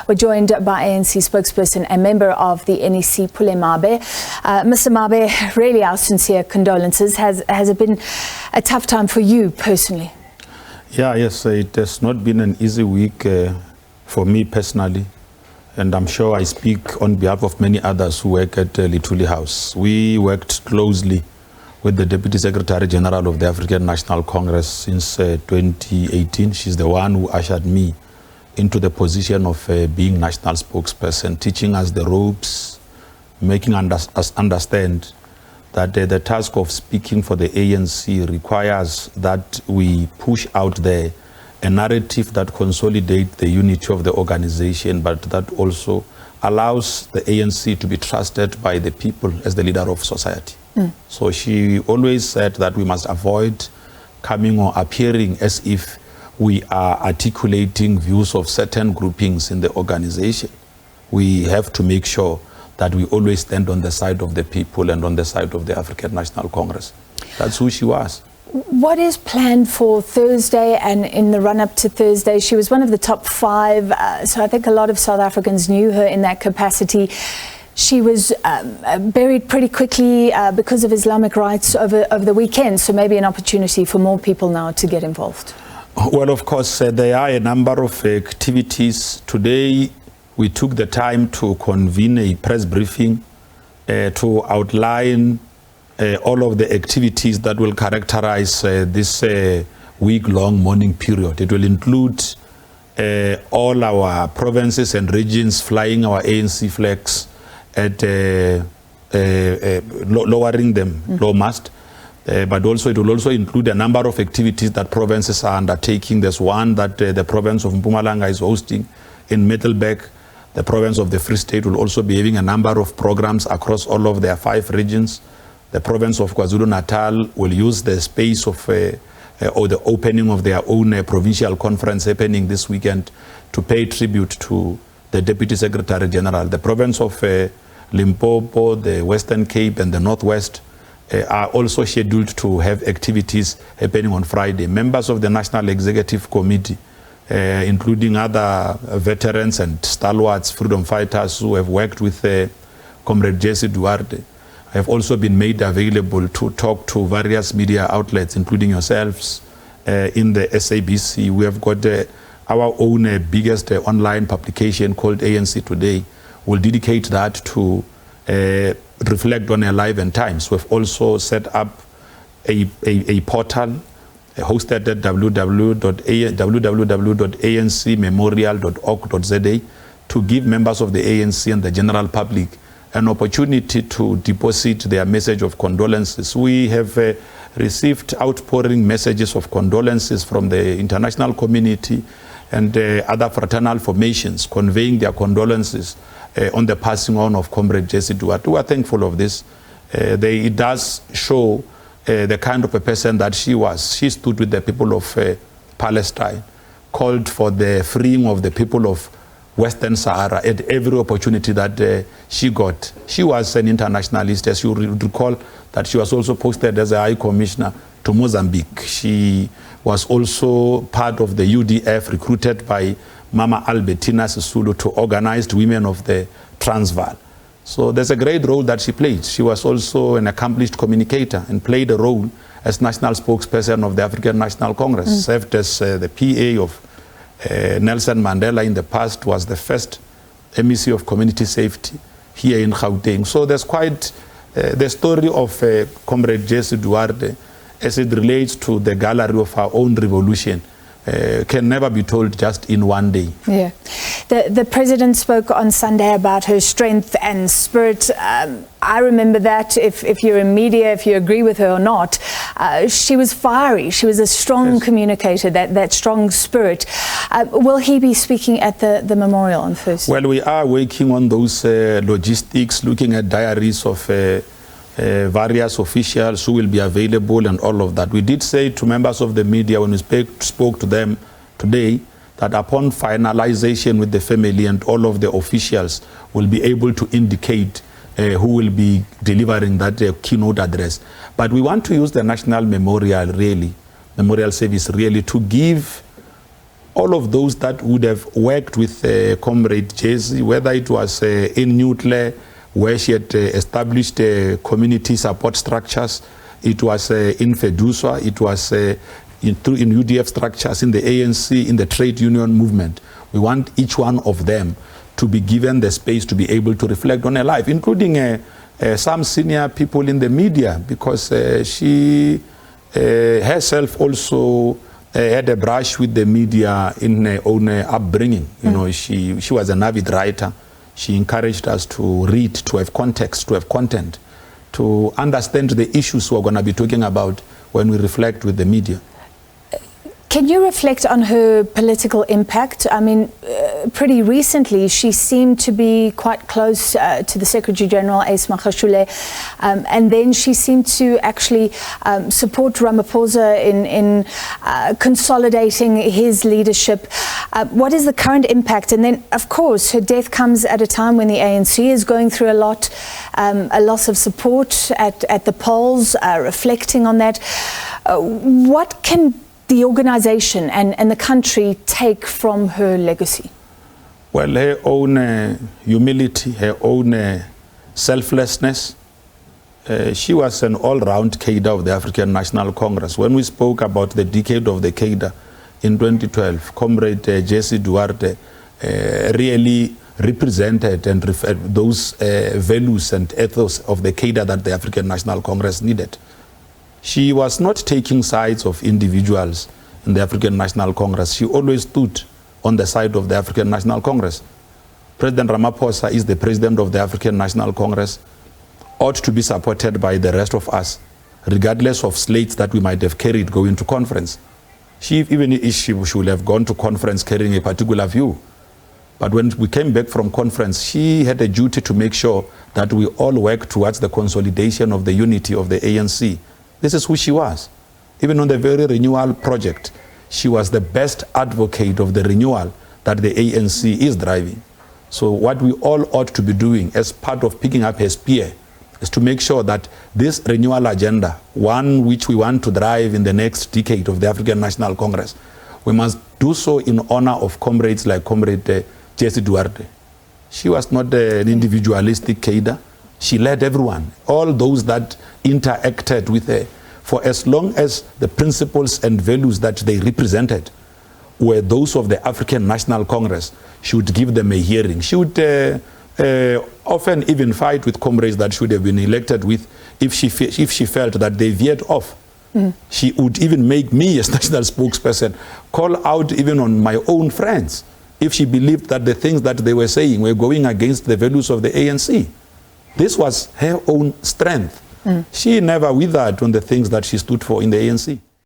We're joined by ANC spokesperson and member of the NEC, Pule Mabe. Mr. Mabe, really our sincere condolences. Has it been a tough time for you personally? Yes, it has not been an easy week for me personally, and I'm sure I speak on behalf of many others who work at Lituli House. We worked closely with the Deputy Secretary General of the African National Congress since 2018. She's the one who ushered me into the position of being national spokesperson, teaching us the ropes, making us understand that the task of speaking for the ANC requires that we push out there a narrative that consolidates the unity of the organization, but that also allows the ANC to be trusted by the people as the leader of society. So she always said that we must avoid coming or appearing as if we are articulating views of certain groupings in the organization. We have to make sure that we always stand on the side of the people and on the side of the African National Congress. That's who she was. What is planned for Thursday and in the run-up to Thursday? She was one of the top 5, so I think a lot of South Africans knew her in that capacity. She was buried pretty quickly because of Islamic rights over the weekend, so maybe an opportunity for more people now to get involved. Well, of course, there are a number of activities. Today, we took the time to convene a press briefing to outline all of the activities that will characterize this week-long mourning period. It will include all our provinces and regions flying our ANC flags at lowering them, low mast. But also it will also include a number of activities that provinces are undertaking. There's one that the province of Mpumalanga is hosting in Middelburg. The province of the Free State will also be having a number of programs across all of their 5 regions. The province of KwaZulu-Natal will use the space of or the opening of their own provincial conference happening this weekend to pay tribute to the Deputy Secretary General. The province of Limpopo, the Western Cape and the Northwest are also scheduled to have activities happening on Friday. Members of the National Executive Committee, including other veterans and stalwarts, freedom fighters who have worked with Comrade Jessie Duarte, have also been made available to talk to various media outlets, including yourselves in the SABC. We have got our own biggest online publication called ANC Today. We'll dedicate that to reflect on our life and times. We've also set up a portal hosted at www.ancmemorial.org.za to give members of the ANC and the general public an opportunity to deposit their message of condolences. We have received outpouring messages of condolences from the international community and other fraternal formations conveying their condolences on the passing on of Comrade Jessie Duarte. We are thankful of this. It does show the kind of a person that she was. She stood with the people of Palestine, called for the freeing of the people of Western Sahara at every opportunity that she got. She was an internationalist, as you recall, that she was also posted as a High Commissioner to Mozambique. She was also part of the UDF, recruited by Mama Albertina Sisulu to organize women of the Transvaal. So there's a great role that she played. She was also an accomplished communicator and played a role as national spokesperson of the African National Congress, served as the PA of Nelson Mandela in the past, was the first MEC of community safety here in Gauteng. So there's quite the story of Comrade Jessie Duarte as it relates to the gallery of our own revolution can never be told just in one day. Yeah. The president spoke on Sunday about her strength and spirit. I remember that, if you're in media, if you agree with her or not, she was fiery. She was a strong communicator, that strong spirit. Will he be speaking at the memorial on Thursday? Well, we are working on those logistics, looking at diaries of various officials who will be available and all of that. We did say to members of the media when we spoke to them today that upon finalization with the family and all of the officials will be able to indicate who will be delivering that keynote address. But we want to use the National Memorial Service really to give all of those that would have worked with Comrade Jessie, whether it was in Nuclear, where she had established community support structures, it was in Feduswa, it was in UDF structures, in the ANC, in the trade union movement. We want each one of them to be given the space to be able to reflect on her life, including some senior people in the media, because she herself also had a brush with the media in her own upbringing. You know, she was an avid writer. She encouraged us to read, to have context, to have content, to understand the issues we're going to be talking about when we reflect with the media. Can you reflect on her political impact? I mean, pretty recently she seemed to be quite close to the Secretary General, Ace Magashule, and then she seemed to actually support Ramaphosa in consolidating his leadership. What is the current impact? And then, of course, her death comes at a time when the ANC is going through a lot, a loss of support at the polls, reflecting on that. What can the organization and the country take from her legacy? Well, her own humility, her own selflessness. She was an all-round cadre of the African National Congress. When we spoke about the decade of the cadre in 2012, Comrade Jessie Duarte really represented and those values and ethos of the cadre that the African National Congress needed. She was not taking sides of individuals in the African National Congress. She always stood on the side of the African National Congress. President Ramaphosa is the president of the African National Congress, ought to be supported by the rest of us, regardless of slates that we might have carried going to conference. Even if she should have gone to conference carrying a particular view. But when we came back from conference, she had a duty to make sure that we all work towards the consolidation of the unity of the ANC. This is who she was. Even on the very renewal project, she was the best advocate of the renewal that the ANC is driving. So what we all ought to be doing as part of picking up her spear is to make sure that this renewal agenda, one which we want to drive in the next decade of the African National Congress, we must do so in honor of comrades like Comrade Jessie Duarte. She was not an individualistic cadre. She led everyone, all those that interacted with her, for as long as the principles and values that they represented were those of the African National Congress. She would give them a hearing. She would often even fight with comrades that should have been elected with if she felt that they veered off. She would even make me, as national spokesperson, call out even on my own friends if she believed that the things that they were saying were going against the values of the ANC. This was her own strength. She never withered on the things that she stood for in the ANC.